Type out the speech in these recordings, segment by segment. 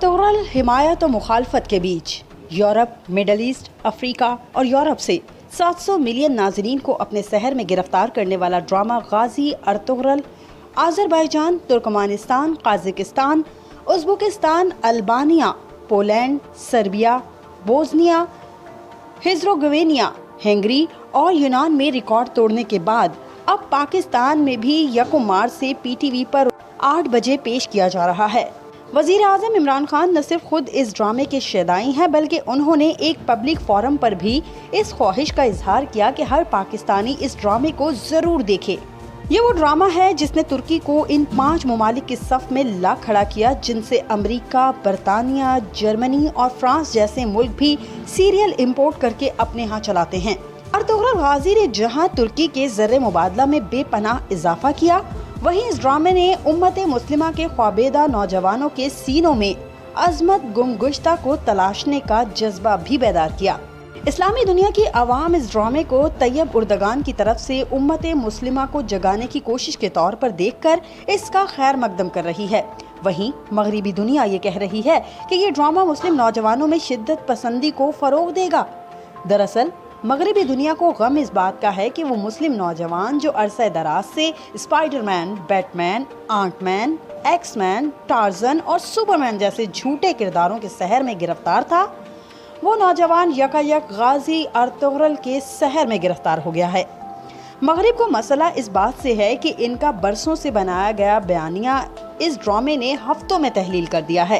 Ertugrul حمایت و مخالفت کے بیچ یورپ، مڈل ایسٹ، افریقہ اور یورپ سے 700 ملین ناظرین کو اپنے شہر میں گرفتار کرنے والا drama Ghazi Ertugrul Azerbaijan, Turkmenistan, Kazakhstan, Uzbekistan, Albania, Poland, Serbia, Bosnia, Herzegovina, Hungary اور یونان میں ریکارڈ توڑنے کے بعد اب پاکستان میں بھی 1 مارچ سے پی ٹی وی پر 8 بجے پیش کیا جا رہا ہے۔ وزیر اعظم عمران خان نہ صرف خود اس ڈرامے کے شیدائی ہیں بلکہ انہوں نے ایک پبلک فورم پر بھی اس خواہش کا اظہار کیا کہ ہر پاکستانی اس ڈرامے کو ضرور دیکھے۔ یہ وہ ڈرامہ ہے جس نے ترکی کو ان 5 ممالک کے صف میں لا کھڑا کیا جن سے امریکہ، برطانیہ، جرمنی اور فرانس جیسے ملک بھی سیریل امپورٹ کر کے اپنے ہاں چلاتے ہیں۔ ارطغرل غازی نے جہاں ترکی کے زر مبادلہ میں بے پناہ اضافہ کیا، وہیں اس ڈرامے نے امت مسلمہ کے خوابیدہ نوجوانوں کے سینوں میں عظمت گمگشتہ کو تلاشنے کا جذبہ بھی بیدار کیا۔ اسلامی دنیا کی عوام اس ڈرامے کو طیب اردگان کی طرف سے امت مسلمہ کو جگانے کی کوشش کے طور پر دیکھ کر اس کا خیر مقدم کر رہی ہے۔ وہیں مغربی دنیا یہ کہہ رہی ہے کہ یہ ڈرامہ مسلم نوجوانوں میں شدت پسندی کو فروغ دے گا۔ دراصل مغربی دنیا کو غم اس بات کا ہے کہ وہ مسلم نوجوان جو عرصہ دراز سے اسپائڈر مین، بیٹ مین، آنٹ مین، ایکس مین، ٹارزن اور سپر مین جیسے جھوٹے کرداروں کے سحر میں گرفتار تھا، وہ نوجوان یکایک غازی ارطغرل کے سحر میں گرفتار ہو گیا ہے۔ مغرب کو مسئلہ اس بات سے ہے کہ ان کا برسوں سے بنایا گیا بیانیہ اس ڈرامے نے ہفتوں میں تحلیل کر دیا ہے۔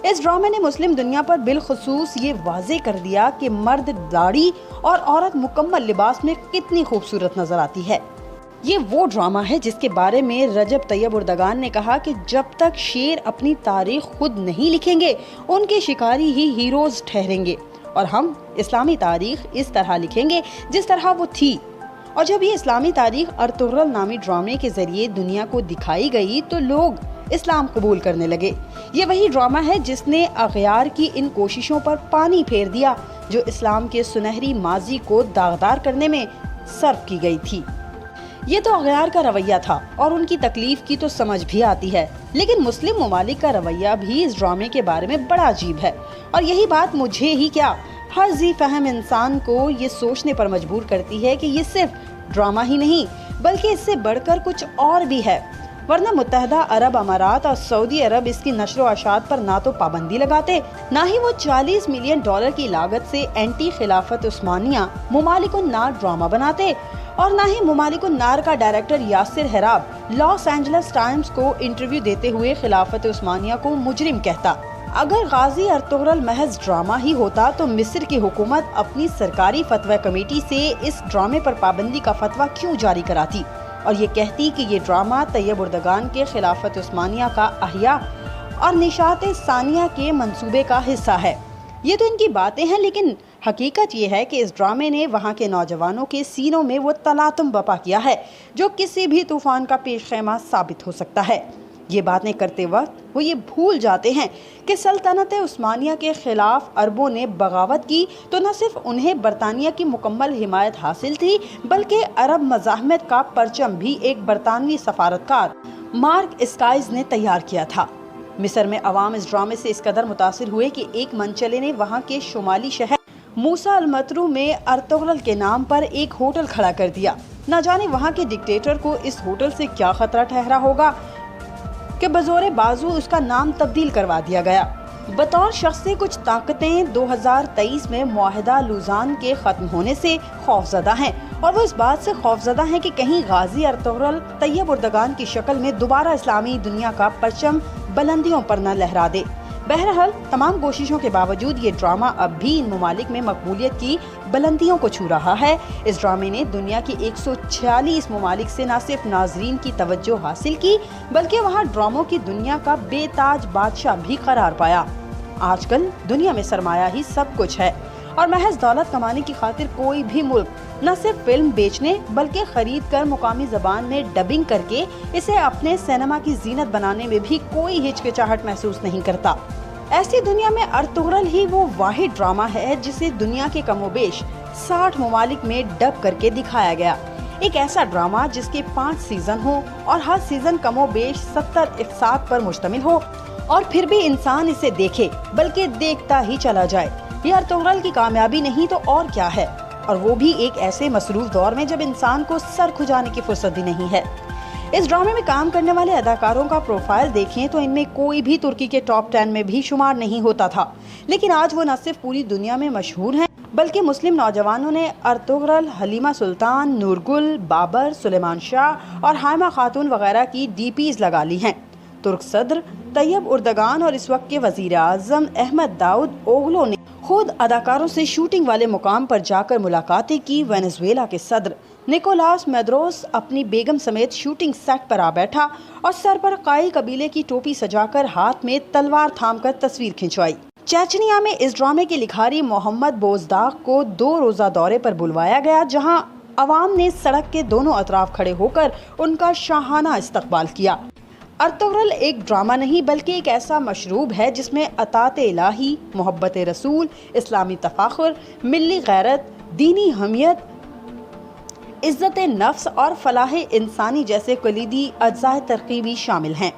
اس ڈرامے نے مسلم دنیا پر بالخصوص یہ واضح کر دیا کہ مرد داڑھی اور عورت مکمل لباس میں کتنی خوبصورت نظر آتی ہے۔ یہ وہ ڈرامہ ہے جس کے بارے میں رجب طیب اردگان نے کہا کہ جب تک شیر اپنی تاریخ خود نہیں لکھیں گے ان کے شکاری ہی ہیروز ٹھہریں گے، اور ہم اسلامی تاریخ اس طرح لکھیں گے جس طرح وہ تھی۔ اور جب یہ اسلامی تاریخ ارطغرل نامی ڈرامے کے ذریعے دنیا کو دکھائی گئی تو لوگ اسلام قبول کرنے لگے۔ یہ وہی ڈرامہ ہے جس نے اغیار کی ان کوششوں پر پانی پھیر دیا جو اسلام کے سنہری ماضی کو داغدار کرنے میں صرف کی گئی تھی۔ یہ تو اغیار کا رویہ تھا اور ان کی تکلیف کی تو سمجھ بھی آتی ہے، لیکن مسلم ممالک کا رویہ بھی اس ڈرامے کے بارے میں بڑا عجیب ہے، اور یہی بات مجھے ہی کیا ہر ذی فہم انسان کو یہ سوچنے پر مجبور کرتی ہے کہ یہ صرف ڈرامہ ہی نہیں بلکہ اس سے بڑھ کر کچھ اور بھی ہے، ورنہ متحدہ عرب امارات اور سعودی عرب اس کی نشر و اشاعت پر نہ تو پابندی لگاتے، نہ ہی وہ $40 ملین کی لاگت سے اینٹی خلافت عثمانیہ ممالک النار ڈرامہ بناتے، اور نہ ہی ممالک النار کا ڈائریکٹر یاسر حراب لاس اینجلس ٹائمز کو انٹرویو دیتے ہوئے خلافت عثمانیہ کو مجرم کہتا۔ اگر غازی ارطغرل محض ڈرامہ ہی ہوتا تو مصر کی حکومت اپنی سرکاری فتویٰ کمیٹی سے اس ڈرامے پر پابندی کا فتویٰ کیوں جاری کراتی اور یہ کہتی کہ یہ ڈرامہ طیب اردگان کے خلافت عثمانیہ کا احیاء اور نشاط ثانیہ کے منصوبے کا حصہ ہے۔ یہ تو ان کی باتیں ہیں، لیکن حقیقت یہ ہے کہ اس ڈرامے نے وہاں کے نوجوانوں کے سینوں میں وہ تلاطم برپا کیا ہے جو کسی بھی طوفان کا پیش خیمہ ثابت ہو سکتا ہے۔ یہ باتیں کرتے وقت وہ یہ بھول جاتے ہیں کہ سلطنت عثمانیہ کے خلاف عربوں نے بغاوت کی تو نہ صرف انہیں برطانیہ کی مکمل حمایت حاصل تھی بلکہ عرب مزاحمت کا پرچم بھی ایک برطانوی سفارتکار مارک اسکائز نے تیار کیا تھا۔ مصر میں عوام اس ڈرامے سے اس قدر متاثر ہوئے کہ ایک منچلے نے وہاں کے شمالی شہر موسیٰ المترو میں ارطغرل کے نام پر ایک ہوٹل کھڑا کر دیا۔ نہ جانے وہاں کے ڈکٹیٹر کو اس ہوٹل سے کیا خطرہ ٹھہرا ہوگا کہ بزور بازو اس کا نام تبدیل کروا دیا گیا۔ بطور شخص سے کچھ طاقتیں 2023 میں معاہدہ لوزان کے ختم ہونے سے خوفزدہ ہیں، اور وہ اس بات سے خوفزدہ ہیں کہ کہیں غازی ارطغرل طیب اردگان کی شکل میں دوبارہ اسلامی دنیا کا پرچم بلندیوں پر نہ لہرا دے۔ بہرحال تمام کوششوں کے باوجود یہ ڈرامہ اب بھی ان ممالک میں مقبولیت کی بلندیوں کو چھو رہا ہے۔ اس ڈرامے نے دنیا کے 146 ممالک سے نہ صرف ناظرین کی توجہ حاصل کی بلکہ وہاں ڈراموں کی دنیا کا بے تاج بادشاہ بھی قرار پایا۔ آج کل دنیا میں سرمایہ ہی سب کچھ ہے، اور محض دولت کمانے کی خاطر کوئی بھی ملک نہ صرف فلم بیچنے بلکہ خرید کر مقامی زبان میں ڈبنگ کر کے اسے اپنے سینما کی زینت بنانے میں بھی کوئی ہچکچاہٹ محسوس نہیں کرتا۔ ایسی دنیا میں ارطغرل ہی وہ واحد ڈرامہ ہے جسے دنیا کے کم و بیش 60 ممالک میں ڈب کر کے دکھایا گیا۔ ایک ایسا ڈرامہ جس کے 5 سیزن ہوں اور ہر سیزن کم و بیش 70 اقساط پر مشتمل ہو، اور پھر بھی انسان اسے دیکھے بلکہ دیکھتا ہی چلا جائے۔ یہ ارطغرل کی کامیابی نہیں تو اور کیا ہے، اور وہ بھی ایک ایسے مصروف دور میں جب انسان کو سر کھجانے کی فرصت بھی نہیں ہے۔ اس ڈرامے میں کام کرنے والے اداکاروں کا پروفائل دیکھیں تو ان میں کوئی بھی ترکی کے ٹاپ 10 میں بھی شمار نہیں ہوتا تھا، لیکن آج وہ نہ صرف پوری دنیا میں مشہور ہیں بلکہ مسلم نوجوانوں نے ارطغرل، حلیمہ سلطان، نورگل، بابر، سلیمان شاہ اور حائمہ خاتون وغیرہ کی ڈی پیز لگا لی ہیں۔ ترک صدر طیب اردگان اور اس وقت کے وزیر اعظم احمد داؤد اوغلو نے خود اداکاروں سے شوٹنگ والے مقام پر جا کر ملاقاتیں کی۔ وینزویلا کے صدر نکولاس میدروس اپنی بیگم سمیت شوٹنگ سیٹ پر آ بیٹھا اور سر پر قائی قبیلے کی ٹوپی سجا کر ہاتھ میں تلوار تھام کر تصویر کھنچوائی۔ چیچنیا میں اس ڈرامے کے لکھاری محمد بوزداغ کو 2 روزہ دورے پر بلوایا گیا، جہاں عوام نے سڑک کے دونوں اطراف کھڑے ہو کر ان کا شاہانہ استقبال کیا۔ ارطغرل ایک ڈرامہ نہیں بلکہ ایک ایسا مشروب ہے جس میں اطاعت الہی، محبت رسول، اسلامی تفاخر، ملی غیرت، دینی حمیت، عزت نفس اور فلاح انسانی جیسے کلیدی اجزاء ترغیبی شامل ہیں۔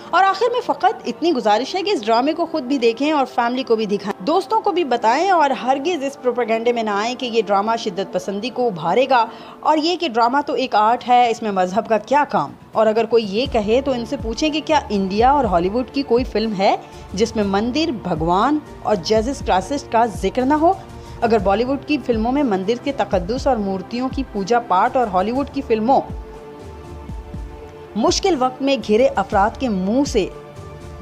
اور آخر میں فقط اتنی گزارش ہے کہ اس ڈرامے کو خود بھی دیکھیں اور فیملی کو بھی دکھائیں، دوستوں کو بھی بتائیں، اور ہرگز اس پروپیگنڈے میں نہ آئیں کہ یہ ڈرامہ شدت پسندی کو ابھارے گا اور یہ کہ ڈرامہ تو ایک آرٹ ہے، اس میں مذہب کا کیا کام۔ اور اگر کوئی یہ کہے تو ان سے پوچھیں کہ کیا انڈیا اور ہالی ووڈ کی کوئی فلم ہے جس میں مندر، بھگوان اور جیزس کرائسٹ کا ذکر نہ ہو؟ اگر بالی ووڈ کی فلموں میں مندر کے تقدس اور مورتیوں کی پوجا پاٹ اور ہالی ووڈ کی فلموں مشکل وقت میں گھرے افراد کے منہ سے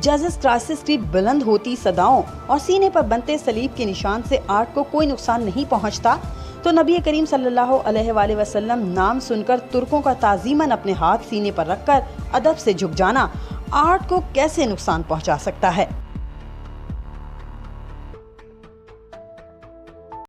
جیزس کرائسٹ کی بلند ہوتی صداؤں اور سینے پر بنتے صلیب کے نشان سے آرٹ کو کوئی نقصان نہیں پہنچتا، تو نبی کریم صلی اللہ علیہ وآلہ وسلم نام سن کر ترکوں کا تعظیماً اپنے ہاتھ سینے پر رکھ کر ادب سے جھک جانا آرٹ کو کیسے نقصان پہنچا سکتا ہے؟